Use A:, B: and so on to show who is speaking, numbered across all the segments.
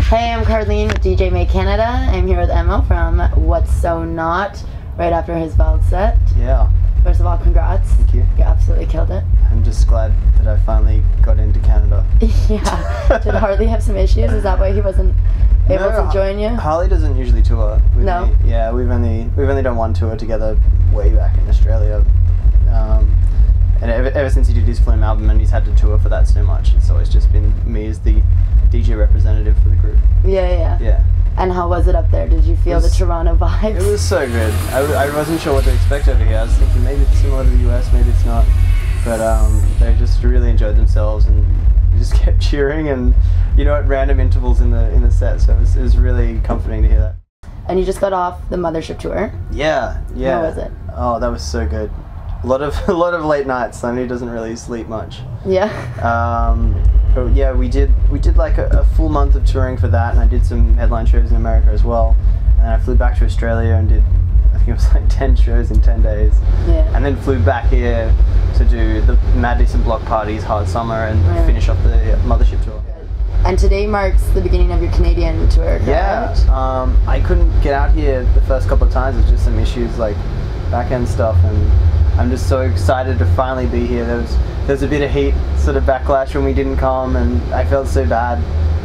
A: Hey, I'm Carlene with DJ May Canada. I'm here with Emoh from What's So Not, right after his Veld set.
B: Yeah.
A: First of all, congrats.
B: Thank you.
A: You absolutely killed it.
B: I'm just glad that I finally got into Canada.
A: Yeah. Did Harley have some issues? Is that why he wasn't able to join you?
B: Harley doesn't usually tour with me. Yeah, we've only done one tour together way back in Australia. And ever since he did his Flume album and he's had to tour for that so much, it's always just been me as the DJ representative for the group.
A: Yeah. And how was it up there? Did you feel the Toronto vibes?
B: It was so good. I wasn't sure what to expect over here. I was thinking maybe it's similar to the US, maybe it's not. But they just really enjoyed themselves and just kept cheering and, you know, at random intervals in the set. So it was really comforting to hear that.
A: And you just got off the Mothership tour.
B: Yeah.
A: How was it?
B: Oh, that was so good. A lot of late nights. Sonny doesn't really sleep much.
A: Yeah.
B: But yeah, we did like a full month of touring for that, and I did some headline shows in America as well. And then I flew back to Australia and did, I think it was like 10 shows in 10 days.
A: Yeah.
B: And then flew back here to do the Mad Decent Block Parties, Hard Summer, and finish off the Mothership tour.
A: And today marks the beginning of your Canadian tour, correct?
B: Yeah. I couldn't get out here the first couple of times. There's just some issues like back end stuff, and I'm just so excited to finally be here. There was a bit of heat sort of backlash when we didn't come, and I felt so bad,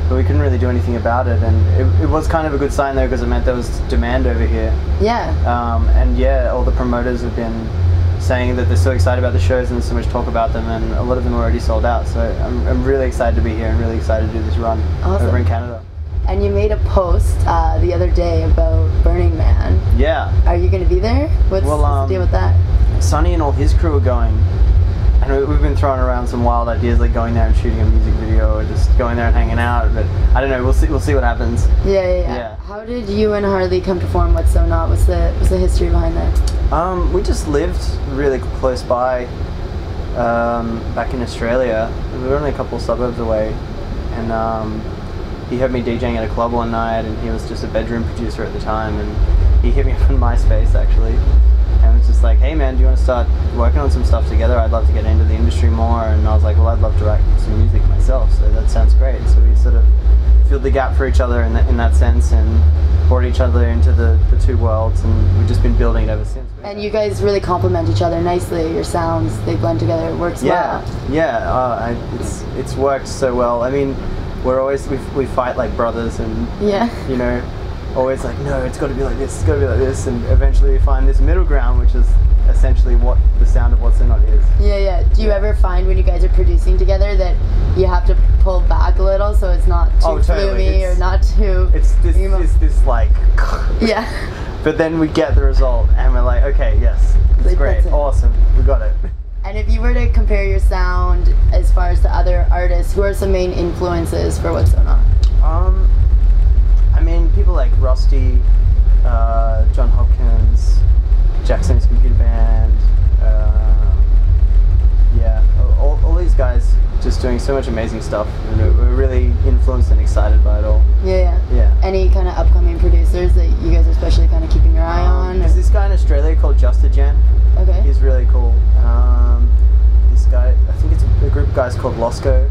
B: but we couldn't really do anything about it. And it was kind of a good sign though, because it meant there was demand over here.
A: Yeah.
B: And yeah, all the promoters have been saying that they're so excited about the shows and there's so much talk about them, and a lot of them are already sold out. So I'm really excited to be here and really excited to do this run over in Canada.
A: And you made a post the other day about Burning Man.
B: Yeah.
A: Are you going to be there? What's the deal with that?
B: Sonny and all his crew are going, and we've been throwing around some wild ideas like going there and shooting a music video or just going there and hanging out, but I don't know, we'll see what happens.
A: Yeah. How did you and Harley come to form What's So Not? What's the history behind that?
B: We just lived really close by back in Australia. We were only a couple suburbs away, and he heard me DJing at a club one night, and he was just a bedroom producer at the time, and he hit me up on MySpace actually, and was just like, hey man, do you want to start working on some stuff together? I'd love to get into the industry more. And I was like, well, I'd love to write some music myself, so that sounds great. So we sort of filled the gap for each other in that sense, and brought each other into the two worlds, and we've just been building it ever since.
A: And you guys really complement each other nicely. Your sounds, they blend together. It works well.
B: Yeah. It's worked so well. I mean, we fight like brothers, and you know, always like, no, it's got to be like this, it's got to be like this, and eventually we find this middle ground, which is essentially what the sound of What's So Not is.
A: Yeah. Do you ever find when you guys are producing together that you have to pull back a little so it's not too flumey or not too?
B: It's this like.
A: Yeah.
B: But then we get the result, and we're like, okay, yes, it's great, awesome, we got it.
A: And if you were to compare your sound as far as to other artists, who are some main influences for What's So Not?
B: I mean, people like Rusty, John Hopkins, Jackson's Computer Band, all these guys just doing so much amazing stuff. And we're really influenced and excited by it all. Yeah.
A: Any kind of upcoming producers that you guys are especially kind of keeping your eye on?
B: There's this guy in Australia called Justagen.
A: Okay.
B: He's really cool. This guy, I think it's a group of guys called Losco.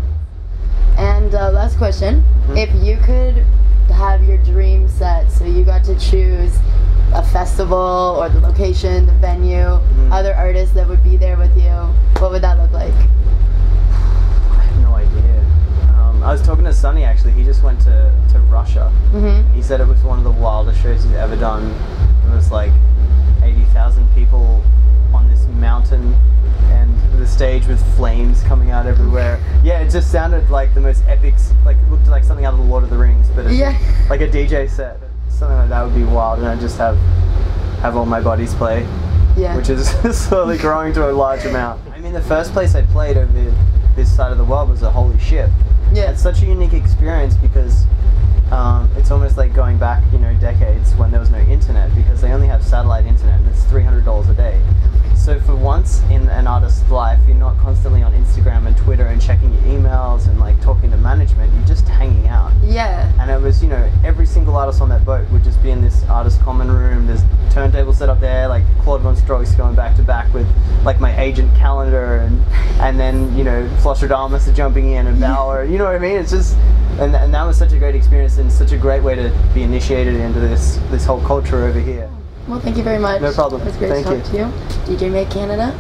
A: And last question, if you could have your dream set, so you got to choose a festival or the location, the venue, other artists that would be there with you, what would that look like?
B: I have no idea. I was talking to Sonny actually, he just went to Russia. He said it was one of the wildest shows he's ever done. It was like 80,000 people on this mountain, and the stage with flames coming out everywhere. Yeah, it just sounded like the most epic, like it looked like something out of the Lord of the Rings, but it's like a DJ set. Something like that would be wild, and I just have all my buddies play, which is slowly growing to a large amount. I mean, the first place I played over this side of the world was a Holy Ship. Yeah, it's such a unique experience because it's almost like going back, you know, decades when there was no internet, because they only have satellite internet, and it's $300 a day. So for once in an artist's life, you're not constantly on Instagram and Twitter and checking your emails and like talking to management, you're just hanging out.
A: Yeah.
B: And it was just, you know, every single artist on that boat would just be in this artist common room. There's turntable set up there, like Claude von Strauss going back to back with like my agent calendar, and then, you know, Flostradamus are jumping in and Bauer, you know what I mean? It's just, and that was such a great experience and such a great way to be initiated into this whole culture over here.
A: Well, thank you very much.
B: No problem.
A: It was great
B: Thank
A: to talk to you. DJ Make Canada.